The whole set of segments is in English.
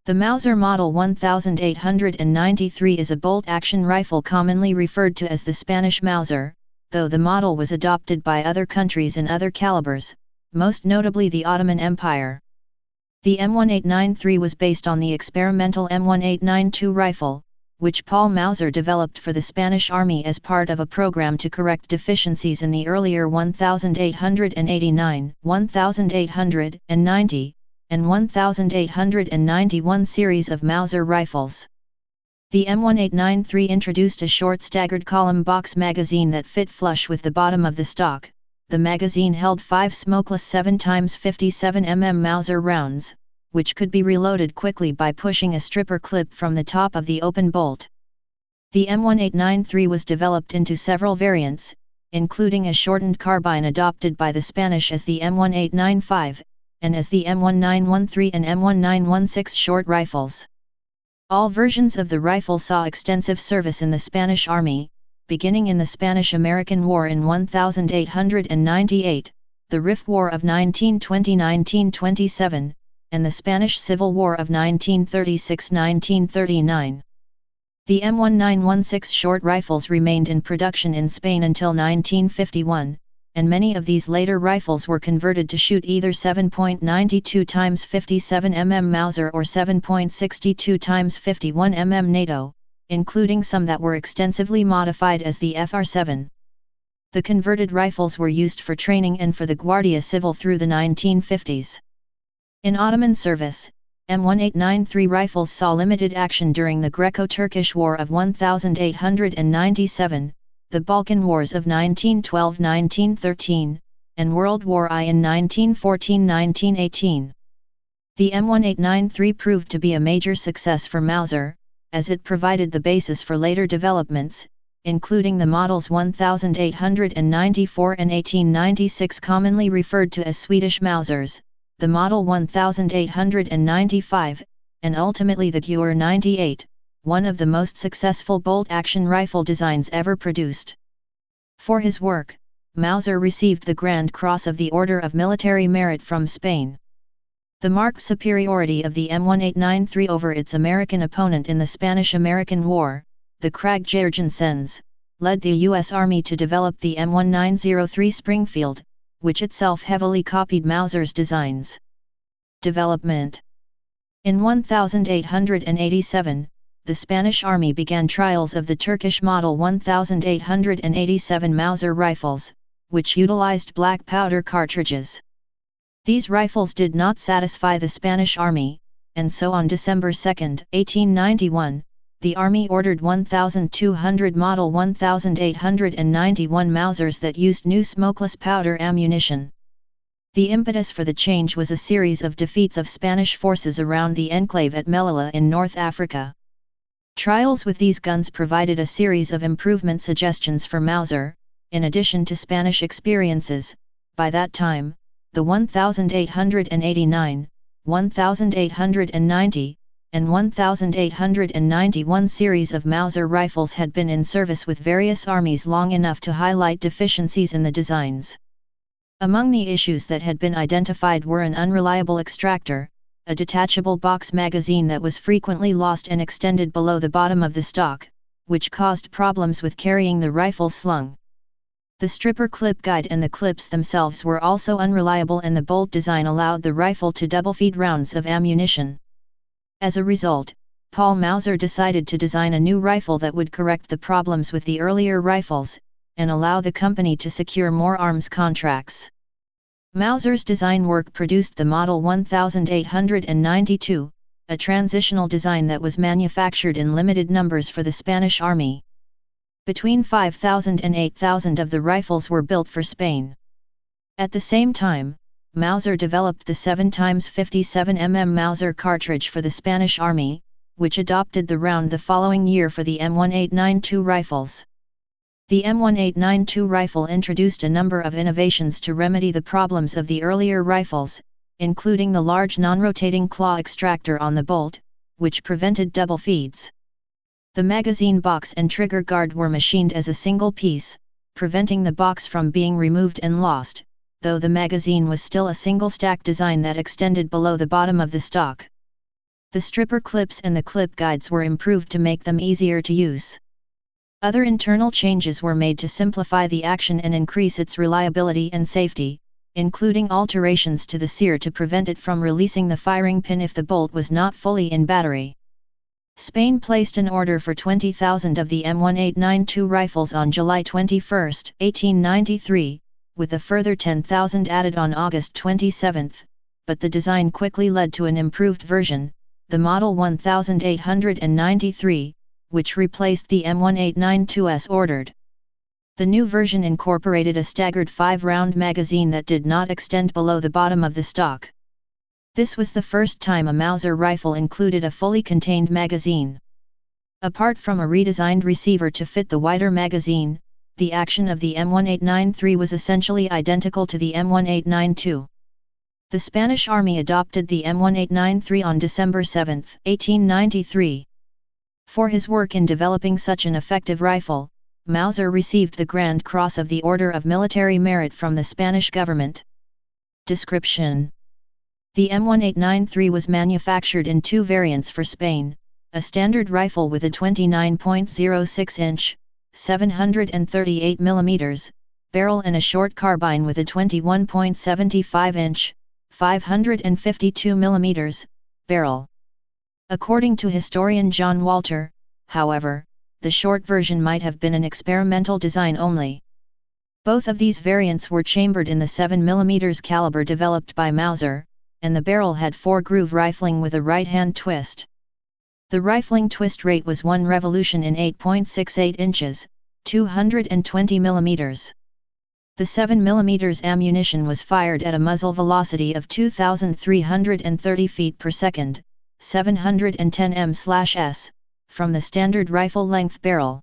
The Mauser Model 1893 is a bolt-action rifle commonly referred to as the Spanish Mauser, though the model was adopted by other countries in other calibers, most notably the Ottoman Empire. The M1893 was based on the experimental M1892 rifle, which Paul Mauser developed for the Spanish Army as part of a program to correct deficiencies in the earlier 1889, 1890, and 1891 series of Mauser rifles. The M1893 introduced a short staggered column box magazine that fit flush with the bottom of the stock. The magazine held 5 smokeless 7x57 mm Mauser rounds, which could be reloaded quickly by pushing a stripper clip from the top of the open bolt. The M1893 was developed into several variants, including a shortened carbine adopted by the Spanish as the M1895, and as the M1913 and M1916 short rifles. All versions of the rifle saw extensive service in the Spanish Army, beginning in the Spanish-American War in 1898, the Rif War of 1920–1927, and the Spanish Civil War of 1936–1939. The M1916 short rifles remained in production in Spain until 1951, and many of these later rifles were converted to shoot either 7.92x57 mm Mauser or 7.62x51 mm NATO, including some that were extensively modified as the FR7. The converted rifles were used for training and for the Guardia Civil through the 1950s. In Ottoman service, M1893 rifles saw limited action during the Greco-Turkish War of 1897, the Balkan Wars of 1912–1913, and World War I in 1914–1918. The M1893 proved to be a major success for Mauser, as it provided the basis for later developments, including the models 1894 and 1896 commonly referred to as Swedish Mausers, the Model 1895, and ultimately the Gür 98, one of the most successful bolt-action rifle designs ever produced. For his work, Mauser received the Grand Cross of the Order of Military Merit from Spain. The marked superiority of the M1893 over its American opponent in the Spanish-American War, the Krag-Jørgensens, led the U.S. Army to develop the M1903 Springfield, which itself heavily copied Mauser's designs. Development. In 1887, the Spanish Army began trials of the Turkish Model 1887 Mauser rifles, which utilized black powder cartridges. These rifles did not satisfy the Spanish Army, and so on December 2, 1891, the Army ordered 1,200 Model 1891 Mausers that used new smokeless powder ammunition. The impetus for the change was a series of defeats of Spanish forces around the enclave at Melilla in North Africa. Trials with these guns provided a series of improvement suggestions for Mauser, in addition to Spanish experiences. By that time, the 1889, 1890, and 1891 series of Mauser rifles had been in service with various armies long enough to highlight deficiencies in the designs. Among the issues that had been identified were an unreliable extractor, a detachable box magazine that was frequently lost and extended below the bottom of the stock, which caused problems with carrying the rifle slung. The stripper clip guide and the clips themselves were also unreliable, and the bolt design allowed the rifle to double feed rounds of ammunition. As a result, Paul Mauser decided to design a new rifle that would correct the problems with the earlier rifles, and allow the company to secure more arms contracts. Mauser's design work produced the Model 1892, a transitional design that was manufactured in limited numbers for the Spanish Army. Between 5,000 and 8,000 of the rifles were built for Spain. At the same time, Mauser developed the 7x57 mm Mauser cartridge for the Spanish Army, which adopted the round the following year for the M1892 rifles. The M1892 rifle introduced a number of innovations to remedy the problems of the earlier rifles, including the large non-rotating claw extractor on the bolt, which prevented double feeds. The magazine box and trigger guard were machined as a single piece, preventing the box from being removed and lost, though the magazine was still a single stack design that extended below the bottom of the stock. The stripper clips and the clip guides were improved to make them easier to use. Other internal changes were made to simplify the action and increase its reliability and safety, including alterations to the sear to prevent it from releasing the firing pin if the bolt was not fully in battery. Spain placed an order for 20,000 of the M1892 rifles on July 21, 1893, with a further 10,000 added on August 27, but the design quickly led to an improved version, the Model 1893, which replaced the M1892s ordered. The new version incorporated a staggered 5-round magazine that did not extend below the bottom of the stock. This was the first time a Mauser rifle included a fully contained magazine. Apart from a redesigned receiver to fit the wider magazine, the action of the M1893 was essentially identical to the M1892. The Spanish Army adopted the M1893 on December 7, 1893. For his work in developing such an effective rifle, Mauser received the Grand Cross of the Order of Military Merit from the Spanish government. Description: the M1893 was manufactured in two variants for Spain, a standard rifle with a 29.06-inch, 738 mm, barrel and a short carbine with a 21.75-inch, 552 mm, barrel. According to historian John Walter, however, the short version might have been an experimental design only. Both of these variants were chambered in the 7 mm caliber developed by Mauser, and the barrel had 4-groove rifling with a right-hand twist. The rifling twist rate was 1 revolution in 8.68 inches, 220 mm. The 7 mm ammunition was fired at a muzzle velocity of 2,330 feet per second, 710 m/s, from the standard rifle-length barrel.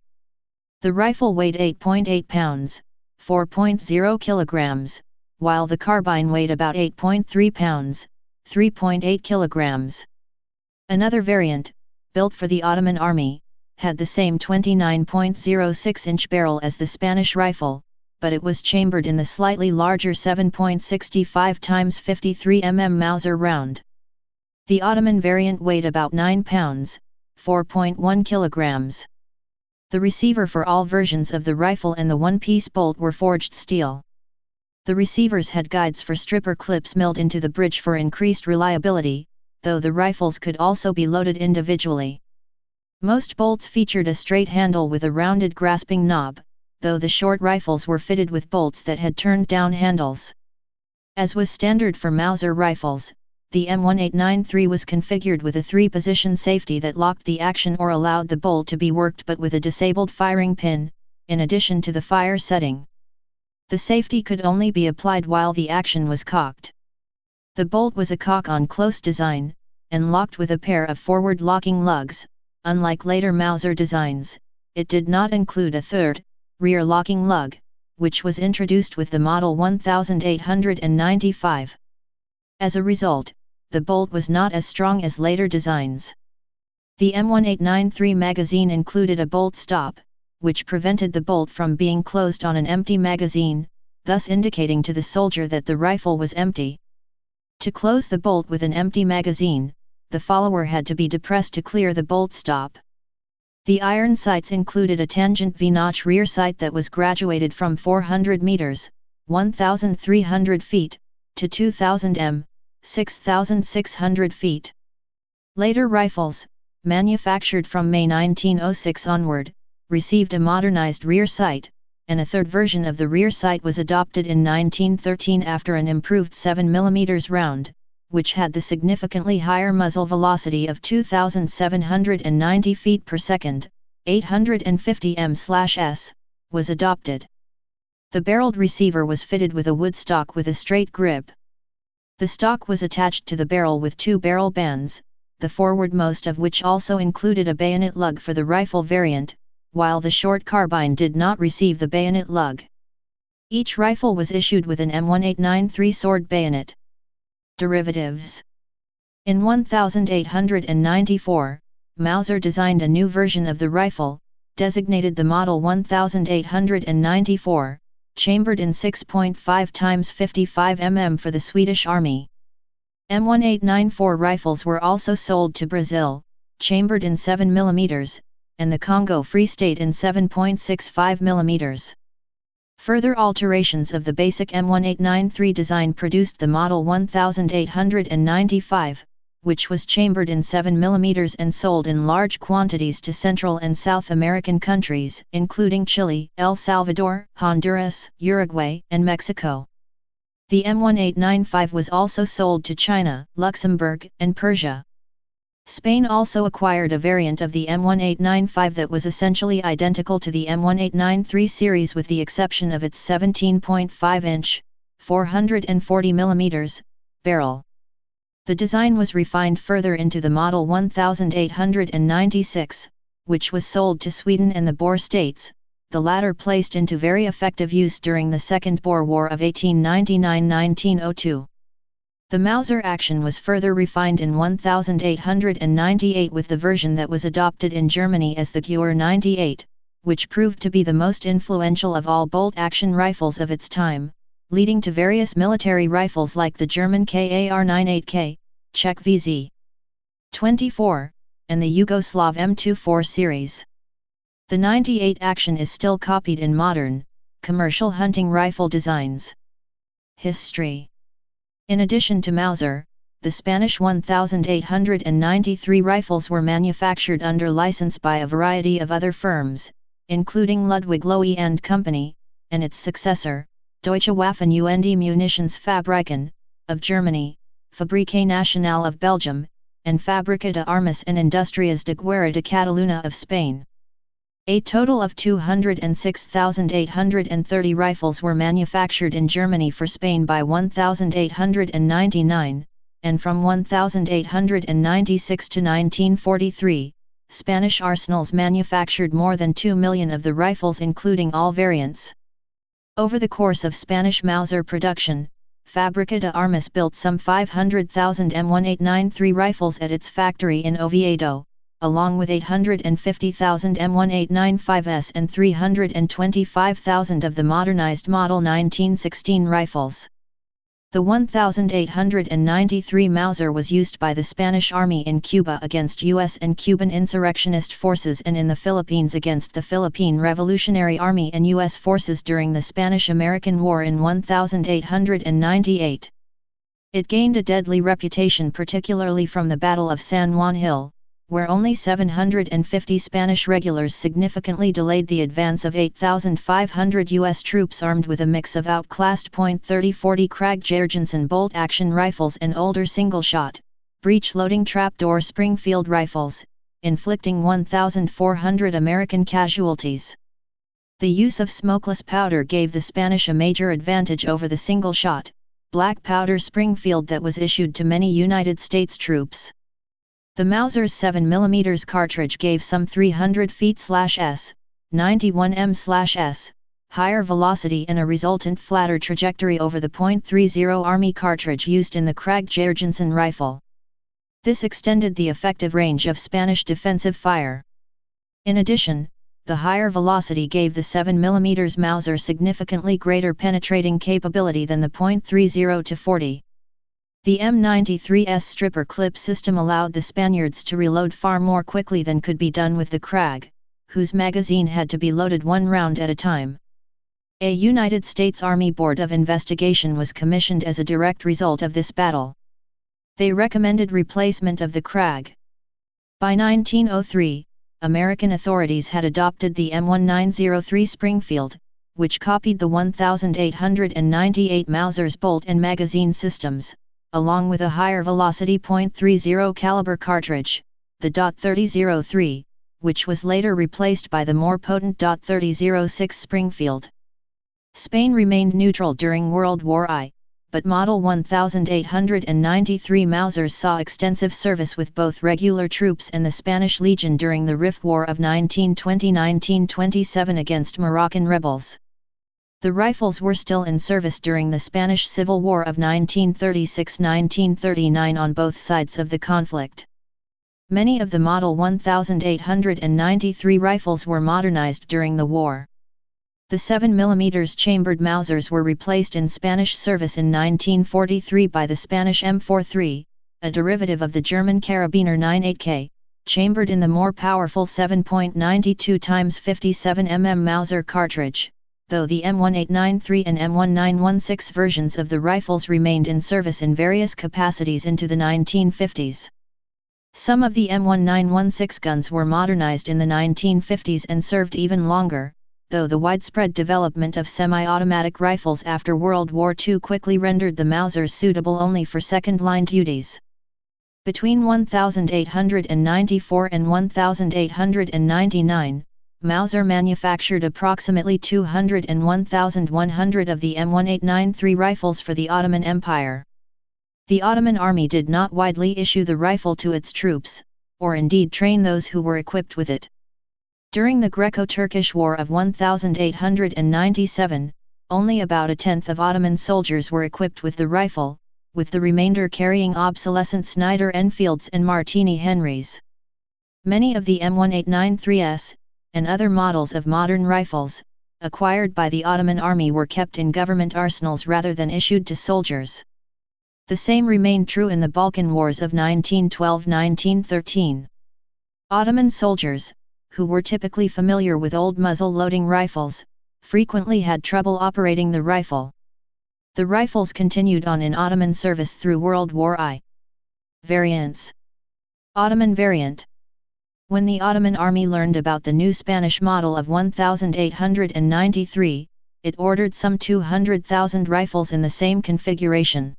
The rifle weighed 8.8 pounds, 4.0 kilograms, while the carbine weighed about 8.3 pounds, 3.8 kilograms. Another variant, built for the Ottoman army, had the same 29.06-inch barrel as the Spanish rifle, but it was chambered in the slightly larger 7.65 x 53 mm Mauser round. The Ottoman variant weighed about 9 pounds, 4.1 kilograms. The receiver for all versions of the rifle and the one-piece bolt were forged steel. The receivers had guides for stripper clips milled into the bridge for increased reliability, though the rifles could also be loaded individually. Most bolts featured a straight handle with a rounded grasping knob, though the short rifles were fitted with bolts that had turned-down handles. As was standard for Mauser rifles, the M1893 was configured with a 3-position safety that locked the action or allowed the bolt to be worked but with a disabled firing pin, in addition to the fire setting. The safety could only be applied while the action was cocked. The bolt was a cock-on close design, and locked with a pair of forward-locking lugs. Unlike later Mauser designs, it did not include a third, rear-locking lug, which was introduced with the Model 1895. As a result, the bolt was not as strong as later designs. The M1893 magazine included a bolt stop, which prevented the bolt from being closed on an empty magazine, thus indicating to the soldier that the rifle was empty. To close the bolt with an empty magazine, the follower had to be depressed to clear the bolt stop. The iron sights included a tangent V-notch rear sight that was graduated from 400 meters, 1,300 feet, to 2,000 m, 6,600 feet. Later rifles, manufactured from May 1906 onward, received a modernized rear sight, and a third version of the rear sight was adopted in 1913 after an improved 7 mm round, which had the significantly higher muzzle velocity of 2,790 feet per second, 850 m/s, was adopted. The barreled receiver was fitted with a wood stock with a straight grip. The stock was attached to the barrel with 2 barrel bands, the forwardmost of which also included a bayonet lug for the rifle variant, while the short carbine did not receive the bayonet lug. Each rifle was issued with an M1893 sword bayonet. Derivatives. In 1894, Mauser designed a new version of the rifle, designated the Model 1894, chambered in 6.5 x 55 mm for the Swedish Army. M1894 rifles were also sold to Brazil, chambered in 7 mm, and the Congo Free State in 7.65 mm. Further alterations of the basic M1893 design produced the model 1895, which was chambered in 7 mm and sold in large quantities to Central and South American countries, including Chile, El Salvador, Honduras, Uruguay, and Mexico. The M1895 was also sold to China, Luxembourg, and Persia. Spain also acquired a variant of the M1895 that was essentially identical to the M1893 series with the exception of its 17.5-inch, 440 mm, barrel. The design was refined further into the model 1896, which was sold to Sweden and the Boer states, the latter placed into very effective use during the Second Boer War of 1899–1902. The Mauser action was further refined in 1898 with the version that was adopted in Germany as the Gür 98, which proved to be the most influential of all bolt-action rifles of its time, leading to various military rifles like the German KAR-98K, Czech VZ-24, and the Yugoslav M24 series. The 98 action is still copied in modern, commercial hunting rifle designs. History. In addition to Mauser, the Spanish 1893 rifles were manufactured under license by a variety of other firms, including Ludwig Loewe and Company, and its successor, Deutsche Waffen und Munitionsfabriken, of Germany, Fabrique Nationale of Belgium, and Fábrica de Armas and Industrias de Guerra de Catalunya of Spain. A total of 206,830 rifles were manufactured in Germany for Spain by 1899, and from 1896 to 1943, Spanish arsenals manufactured more than 2 million of the rifles including all variants. Over the course of Spanish Mauser production, Fábrica de Armas built some 500,000 M1893 rifles at its factory in Oviedo, along with 850,000 M1895s and 325,000 of the modernized Model 1916 rifles. The 1893 Mauser was used by the Spanish Army in Cuba against U.S. and Cuban insurrectionist forces and in the Philippines against the Philippine Revolutionary Army and U.S. forces during the Spanish-American War in 1898. It gained a deadly reputation particularly from the Battle of San Juan Hill, where only 750 Spanish regulars significantly delayed the advance of 8,500 U.S. troops armed with a mix of outclassed .30-40 Krag-Jørgensen bolt-action rifles and older single-shot, breech-loading trapdoor Springfield rifles, inflicting 1,400 American casualties. The use of smokeless powder gave the Spanish a major advantage over the single-shot, black powder Springfield that was issued to many United States troops. The Mauser's 7mm cartridge gave some 300 feet/s, 91 m/s, higher velocity and a resultant flatter trajectory over the .30 Army cartridge used in the Krag-Jørgensen rifle. This extended the effective range of Spanish defensive fire. In addition, the higher velocity gave the 7mm Mauser significantly greater penetrating capability than the .30-40. The M93's stripper clip system allowed the Spaniards to reload far more quickly than could be done with the Krag, whose magazine had to be loaded one round at a time. A United States Army Board of Investigation was commissioned as a direct result of this battle. They recommended replacement of the Krag. By 1903, American authorities had adopted the M1903 Springfield, which copied the 1898 Mauser's bolt and magazine systems, along with a higher velocity .30 caliber cartridge, the .30-03, which was later replaced by the more potent .30-06 Springfield. Spain remained neutral during World War I, but Model 1893 Mausers saw extensive service with both regular troops and the Spanish Legion during the Rif War of 1920–1927 against Moroccan rebels. The rifles were still in service during the Spanish Civil War of 1936–1939 on both sides of the conflict. Many of the Model 1893 rifles were modernized during the war. The 7mm chambered Mausers were replaced in Spanish service in 1943 by the Spanish M43, a derivative of the German Karabiner 98K, chambered in the more powerful 7.92 x 57 mm Mauser cartridge, though the M1893 and M1916 versions of the rifles remained in service in various capacities into the 1950s. Some of the M1916 guns were modernized in the 1950s and served even longer, though the widespread development of semi-automatic rifles after World War II quickly rendered the Mausers suitable only for second-line duties. Between 1894 and 1899, Mauser manufactured approximately 200 and 1,100 of the M1893 rifles for the Ottoman Empire. The Ottoman army did not widely issue the rifle to its troops, or indeed train those who were equipped with it. During the Greco-Turkish War of 1897, only about a tenth of Ottoman soldiers were equipped with the rifle, with the remainder carrying obsolescent Snider Enfields and Martini Henrys. Many of the M1893s, and other models of modern rifles, acquired by the Ottoman army were kept in government arsenals rather than issued to soldiers. The same remained true in the Balkan Wars of 1912–1913. Ottoman soldiers, who were typically familiar with old muzzle-loading rifles, frequently had trouble operating the rifle. The rifles continued on in Ottoman service through World War I. Variants. Ottoman variant. When the Ottoman army learned about the new Spanish model of 1893, it ordered some 200,000 rifles in the same configuration.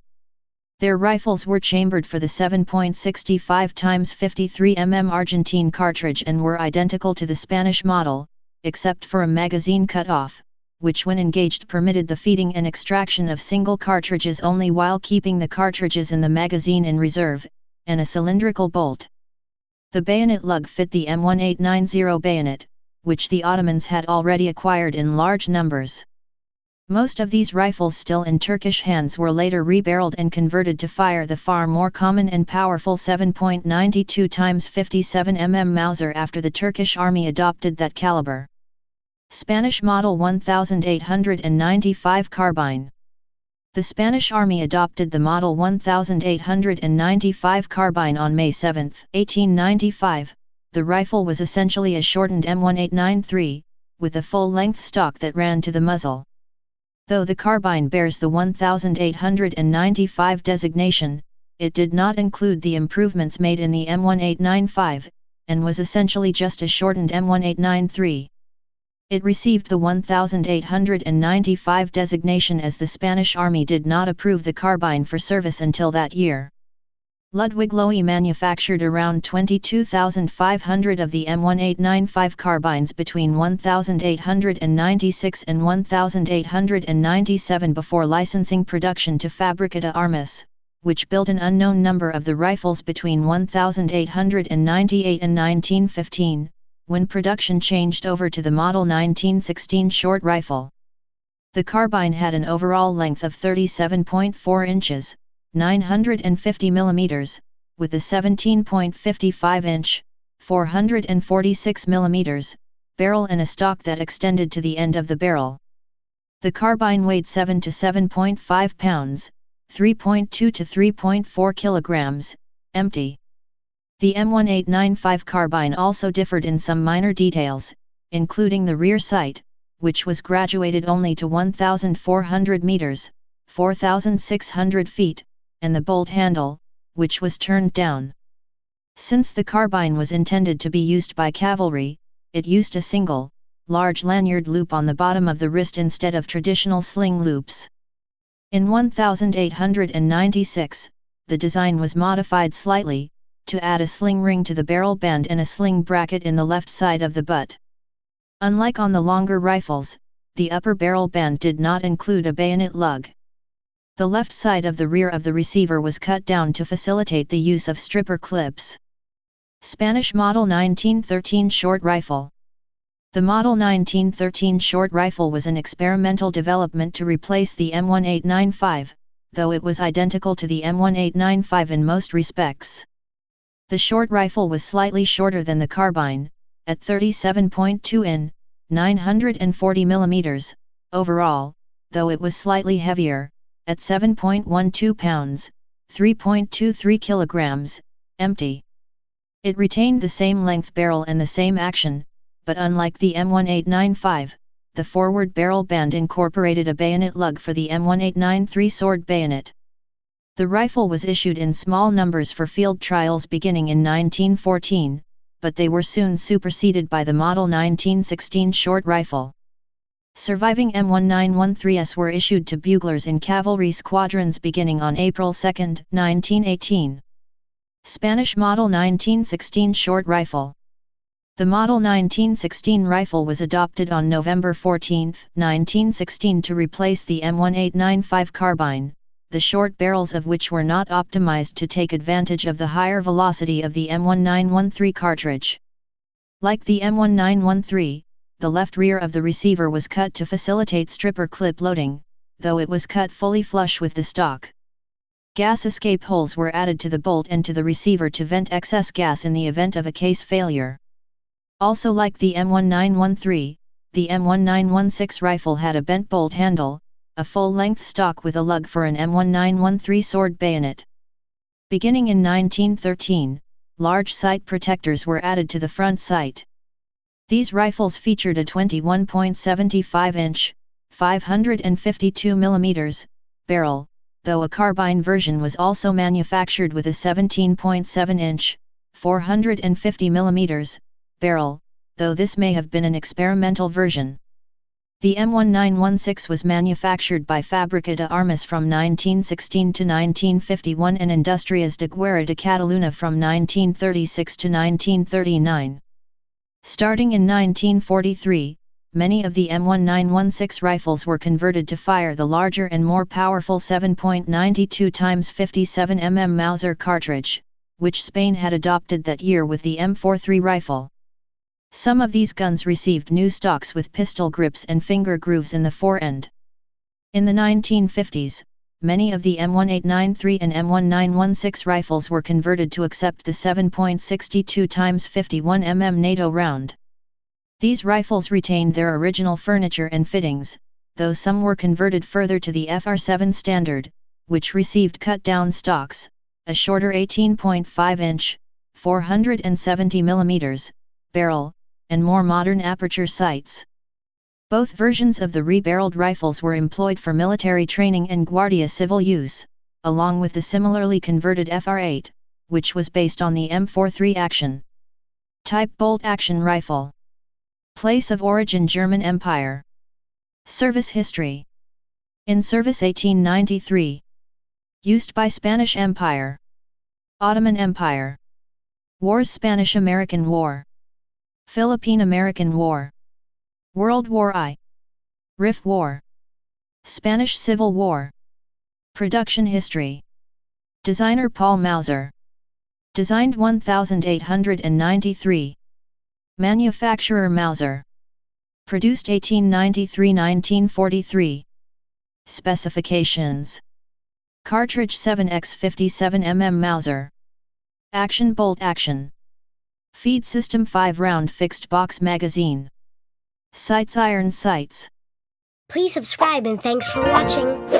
Their rifles were chambered for the 7.65 x 53 mm Argentine cartridge and were identical to the Spanish model, except for a magazine cutoff, which when engaged permitted the feeding and extraction of single cartridges only while keeping the cartridges in the magazine in reserve, and a cylindrical bolt. The bayonet lug fit the M1890 bayonet, which the Ottomans had already acquired in large numbers. Most of these rifles still in Turkish hands were later rebarreled and converted to fire the far more common and powerful 7.92 x 57 mm Mauser after the Turkish army adopted that caliber. Spanish Model 1895 Carbine. The Spanish army adopted the Model 1895 Carbine on May 7, 1895. The rifle was essentially a shortened M1893, with a full-length stock that ran to the muzzle. Though the carbine bears the 1895 designation, it did not include the improvements made in the M1895, and was essentially just a shortened M1893. It received the 1895 designation as the Spanish army did not approve the carbine for service until that year. Ludwig Loewe manufactured around 22,500 of the M1895 carbines between 1896 and 1897 before licensing production to Fabricata Armas, which built an unknown number of the rifles between 1898 and 1915, when production changed over to the Model 1916 short rifle. The carbine had an overall length of 37.4 inches, 950 mm, with a 17.55-inch, 446 mm, barrel and a stock that extended to the end of the barrel. The carbine weighed 7 to 7.5 pounds, 3.2 to 3.4 kilograms, empty. The M1895 carbine also differed in some minor details, including the rear sight, which was graduated only to 1,400 meters, 4,600 feet, and the bolt handle, which was turned down. Since the carbine was intended to be used by cavalry, it used a single, large lanyard loop on the bottom of the wrist instead of traditional sling loops. In 1896, the design was modified slightly, to add a sling ring to the barrel band and a sling bracket in the left side of the butt. Unlike on the longer rifles, the upper barrel band did not include a bayonet lug. The left side of the rear of the receiver was cut down to facilitate the use of stripper clips. Spanish Model 1913 Short Rifle. The Model 1913 short rifle was an experimental development to replace the M1895, though it was identical to the M1895 in most respects. The short rifle was slightly shorter than the carbine, at 37.2 in, 940 mm, overall, though it was slightly heavier, at 7.12 pounds, 3.23 kilograms, empty. It retained the same length barrel and the same action, but unlike the M1895, the forward barrel band incorporated a bayonet lug for the M1893 sword bayonet. The rifle was issued in small numbers for field trials beginning in 1914, but they were soon superseded by the Model 1916 short rifle. Surviving M1913s were issued to buglers in cavalry squadrons beginning on April 2, 1918. Spanish Model 1916 short rifle. The Model 1916 rifle was adopted on November 14, 1916 to replace the M1895 Carbine, the short barrels of which were not optimized to take advantage of the higher velocity of the M1913 cartridge. Like the M1913, the left rear of the receiver was cut to facilitate stripper clip loading, though it was cut fully flush with the stock. Gas escape holes were added to the bolt and to the receiver to vent excess gas in the event of a case failure. Also like the M1913, the M1916 rifle had a bent bolt handle, a full-length stock with a lug for an M1913 sword bayonet. Beginning in 1913, large sight protectors were added to the front sight. These rifles featured a 21.75-inch, 552 mm, barrel, though a carbine version was also manufactured with a 17.7-inch, 450 mm, barrel, though this may have been an experimental version. The M1916 was manufactured by Fábrica de Armas from 1916 to 1951 and Industrias de Guerra de Catalunya from 1936 to 1939. Starting in 1943, many of the M1916 rifles were converted to fire the larger and more powerful 7.92 x 57 mm Mauser cartridge, which Spain had adopted that year with the M43 rifle. Some of these guns received new stocks with pistol grips and finger grooves in the forend. In the 1950s, many of the M1893 and M1916 rifles were converted to accept the 7.62 x 51 mm NATO round. These rifles retained their original furniture and fittings, though some were converted further to the FR7 standard, which received cut-down stocks, a shorter 18.5-inch, 470 mm, barrel, and more modern aperture sights. Both versions of the rebarreled rifles were employed for military training and Guardia Civil use, along with the similarly converted FR8, which was based on the M43 action. Type bolt-action rifle. Place of origin German Empire. Service history. In service 1893. Used by Spanish Empire. Ottoman Empire. Wars Spanish-American War. Philippine-American War. World War I. Rif War. Spanish Civil War. Production history. Designer Paul Mauser. Designed 1893. Manufacturer Mauser. Produced 1893-1943. Specifications. Cartridge 7x 57 mm Mauser. Action bolt action. Feed system 5-round fixed box magazine. Sights iron sights. Please subscribe and thanks for watching.